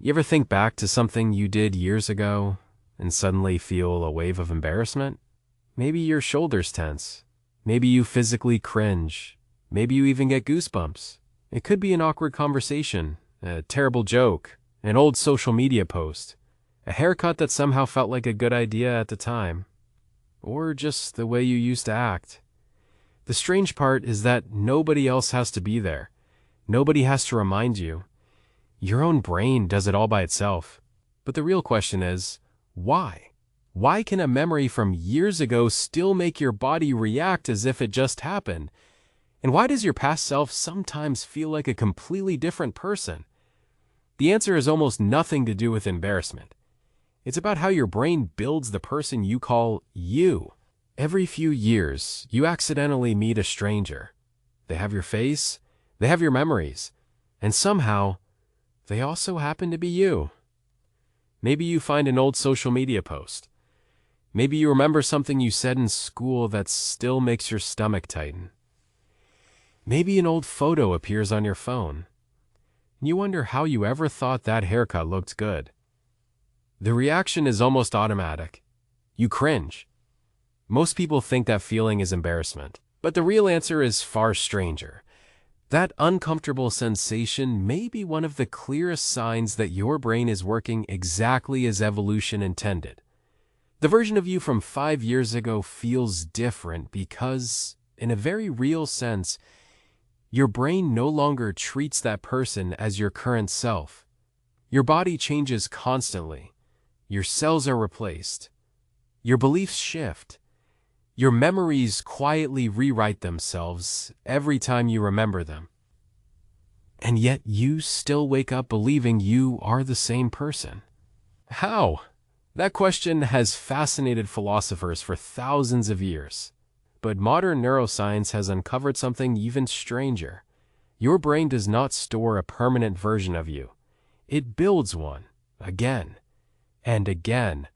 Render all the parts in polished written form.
You ever think back to something you did years ago and suddenly feel a wave of embarrassment? Maybe your shoulders tense. Maybe you physically cringe. Maybe you even get goosebumps. It could be an awkward conversation, a terrible joke, an old social media post, a haircut that somehow felt like a good idea at the time, or just the way you used to act. The strange part is that nobody else has to be there. Nobody has to remind you. Your own brain does it all by itself. But the real question is, why? Why can a memory from years ago still make your body react as if it just happened? And why does your past self sometimes feel like a completely different person? The answer has almost nothing to do with embarrassment. It's about how your brain builds the person you call you. Every few years, you accidentally meet a stranger. They have your face, they have your memories, and somehow, they also happen to be you. Maybe you find an old social media post. Maybe you remember something you said in school that still makes your stomach tighten. Maybe an old photo appears on your phone. You wonder how you ever thought that haircut looked good. The reaction is almost automatic. You cringe. Most people think that feeling is embarrassment, but the real answer is far stranger. That uncomfortable sensation may be one of the clearest signs that your brain is working exactly as evolution intended. The version of you from 5 years ago feels different because, in a very real sense, your brain no longer treats that person as your current self. Your body changes constantly. Your cells are replaced. Your beliefs shift. Your memories quietly rewrite themselves every time you remember them. And yet you still wake up believing you are the same person. How? That question has fascinated philosophers for thousands of years. But modern neuroscience has uncovered something even stranger. Your brain does not store a permanent version of you. It builds one, again and again,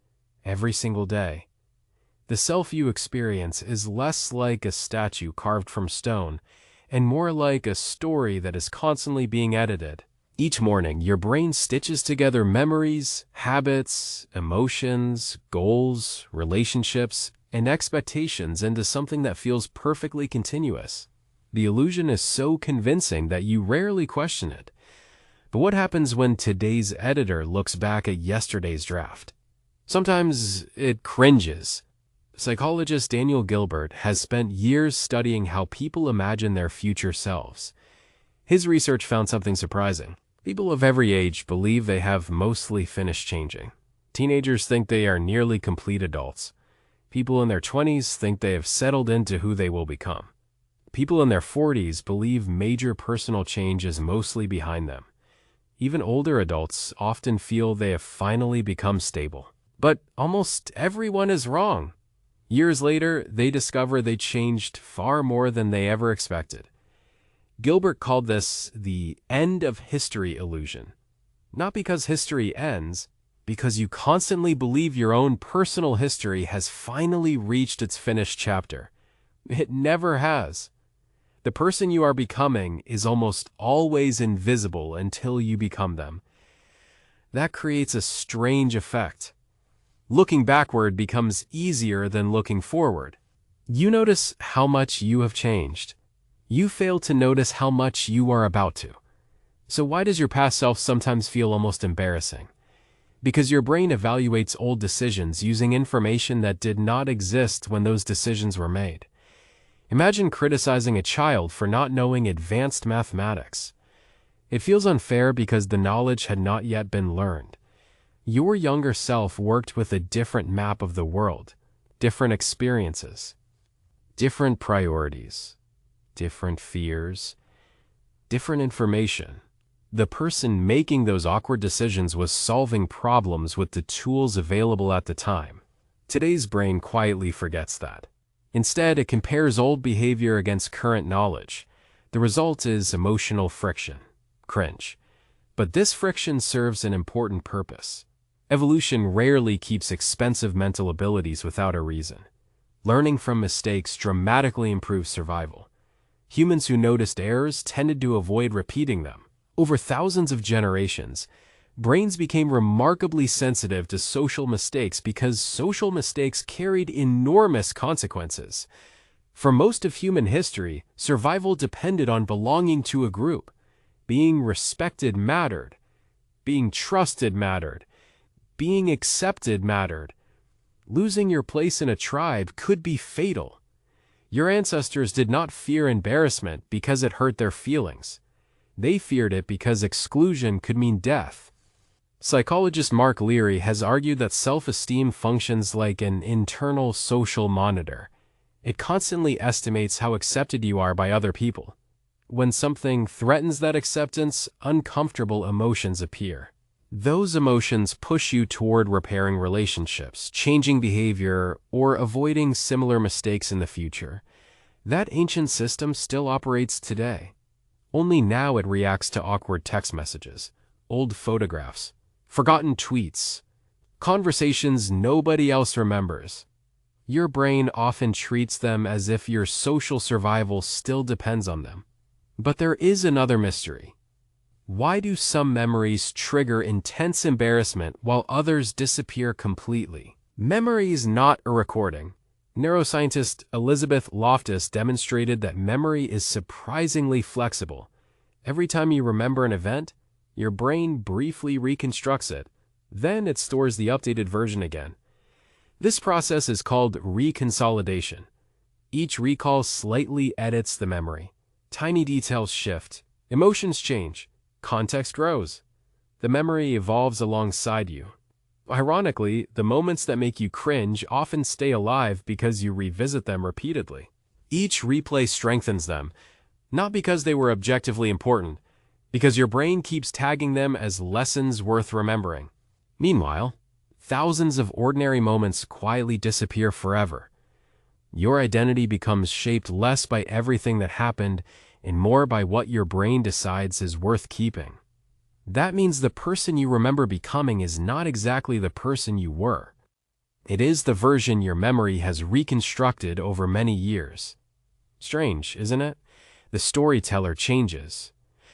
every single day. The self you experience is less like a statue carved from stone and more like a story that is constantly being edited. Each morning, your brain stitches together memories, habits, emotions, goals, relationships, and expectations into something that feels perfectly continuous. The illusion is so convincing that you rarely question it. But what happens when today's editor looks back at yesterday's draft? Sometimes it cringes. Psychologist Daniel Gilbert has spent years studying how people imagine their future selves. His research found something surprising. People of every age believe they have mostly finished changing. Teenagers think they are nearly complete adults. People in their 20s think they have settled into who they will become. People in their 40s believe major personal change is mostly behind them. Even older adults often feel they have finally become stable. But almost everyone is wrong. Years later, they discover they changed far more than they ever expected. Gilbert called this the end of history illusion. Not because history ends, because you constantly believe your own personal history has finally reached its finished chapter. It never has. The person you are becoming is almost always invisible until you become them. That creates a strange effect. Looking backward becomes easier than looking forward. You notice how much you have changed. You fail to notice how much you are about to. So why does your past self sometimes feel almost embarrassing? Because your brain evaluates old decisions using information that did not exist when those decisions were made. Imagine criticizing a child for not knowing advanced mathematics. It feels unfair because the knowledge had not yet been learned. Your younger self worked with a different map of the world, different experiences, different priorities, different fears, different information. The person making those awkward decisions was solving problems with the tools available at the time. Today's brain quietly forgets that. Instead, it compares old behavior against current knowledge. The result is emotional friction, cringe. But this friction serves an important purpose. Evolution rarely keeps expensive mental abilities without a reason. Learning from mistakes dramatically improves survival. Humans who noticed errors tended to avoid repeating them. Over thousands of generations, Brains became remarkably sensitive to social mistakes because social mistakes carried enormous consequences. For most of human history, survival depended on belonging to a group. Being respected mattered. Being trusted mattered. Being accepted mattered. Losing your place in a tribe could be fatal. Your ancestors did not fear embarrassment because it hurt their feelings. They feared it because exclusion could mean death. Psychologist Mark Leary has argued that self-esteem functions like an internal social monitor. It constantly estimates how accepted you are by other people. When something threatens that acceptance, uncomfortable emotions appear. Those emotions push you toward repairing relationships, changing behavior, or avoiding similar mistakes in the future. That ancient system still operates today. Only now it reacts to awkward text messages, old photographs, forgotten tweets, conversations nobody else remembers. Your brain often treats them as if your social survival still depends on them. But there is another mystery. Why do some memories trigger intense embarrassment while others disappear completely? Memory is not a recording. Neuroscientist Elizabeth Loftus demonstrated that memory is surprisingly flexible. Every time you remember an event, your brain briefly reconstructs it. Then it stores the updated version again. This process is called reconsolidation. Each recall slightly edits the memory. Tiny details shift. Emotions change. Context grows. The memory evolves alongside you. Ironically, the moments that make you cringe often stay alive because you revisit them repeatedly. Each replay strengthens them, not because they were objectively important, because your brain keeps tagging them as lessons worth remembering. Meanwhile, thousands of ordinary moments quietly disappear forever. Your identity becomes shaped less by everything that happened and more by what your brain decides is worth keeping. That means the person you remember becoming is not exactly the person you were. It is the version your memory has reconstructed over many years. Strange, isn't it? The storyteller changes.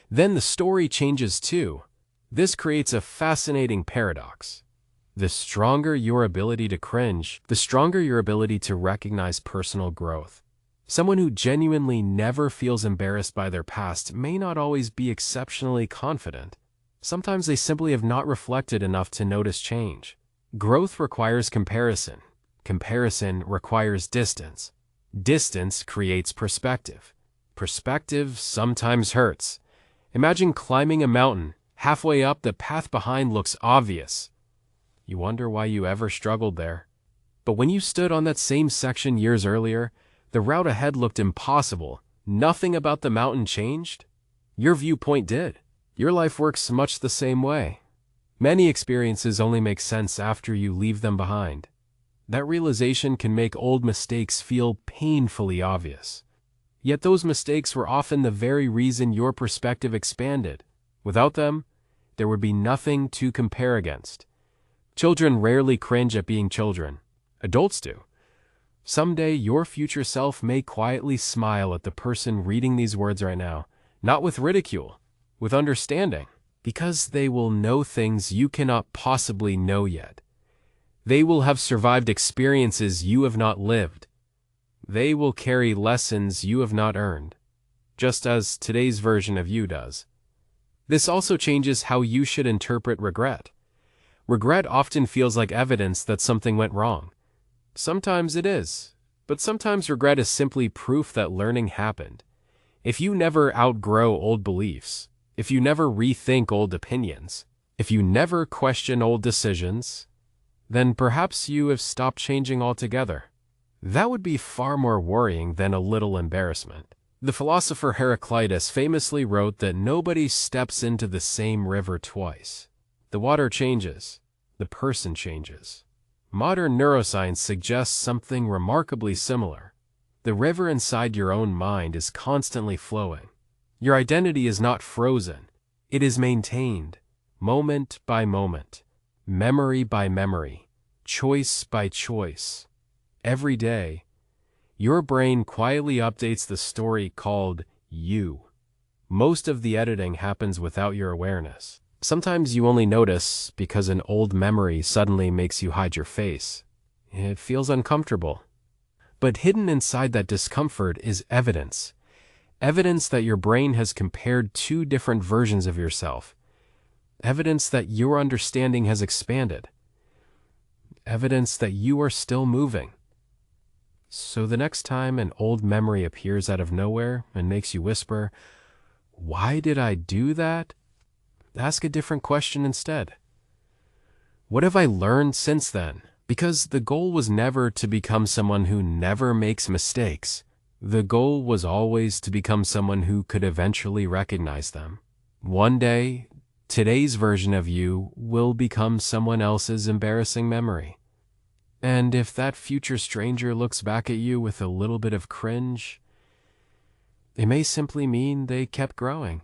Then the story changes too. This creates a fascinating paradox. The stronger your ability to cringe, the stronger your ability to recognize personal growth. Someone who genuinely never feels embarrassed by their past may not always be exceptionally confident. Sometimes they simply have not reflected enough to notice change. Growth requires comparison. Comparison requires distance. Distance creates perspective. Perspective sometimes hurts. Imagine climbing a mountain. Halfway up, the path behind looks obvious. You wonder why you ever struggled there. But when you stood on that same section years earlier, the route ahead looked impossible. Nothing about the mountain changed. Your viewpoint did. Your life works much the same way. Many experiences only make sense after you leave them behind. That realization can make old mistakes feel painfully obvious. Yet those mistakes were often the very reason your perspective expanded. Without them, there would be nothing to compare against. Children rarely cringe at being children. Adults do. Someday, your future self may quietly smile at the person reading these words right now, not with ridicule, with understanding, because they will know things you cannot possibly know yet. They will have survived experiences you have not lived. They will carry lessons you have not earned, just as today's version of you does. This also changes how you should interpret regret. Regret often feels like evidence that something went wrong. Sometimes it is, but sometimes regret is simply proof that learning happened. If you never outgrow old beliefs, if you never rethink old opinions, if you never question old decisions, then perhaps you have stopped changing altogether. That would be far more worrying than a little embarrassment. The philosopher Heraclitus famously wrote that nobody steps into the same river twice. The water changes, the person changes. Modern neuroscience suggests something remarkably similar. The river inside your own mind is constantly flowing. Your identity is not frozen. It is maintained, moment by moment, memory by memory, choice by choice. Every day, your brain quietly updates the story called you. Most of the editing happens without your awareness. Sometimes you only notice because an old memory suddenly makes you hide your face. It feels uncomfortable. But hidden inside that discomfort is evidence. Evidence that your brain has compared two different versions of yourself. Evidence that your understanding has expanded. Evidence that you are still moving. So the next time an old memory appears out of nowhere and makes you whisper, "Why did I do that?" ask a different question instead. What have I learned since then? Because the goal was never to become someone who never makes mistakes. The goal was always to become someone who could eventually recognize them. One day, today's version of you will become someone else's embarrassing memory. And if that future stranger looks back at you with a little bit of cringe, it may simply mean they kept growing.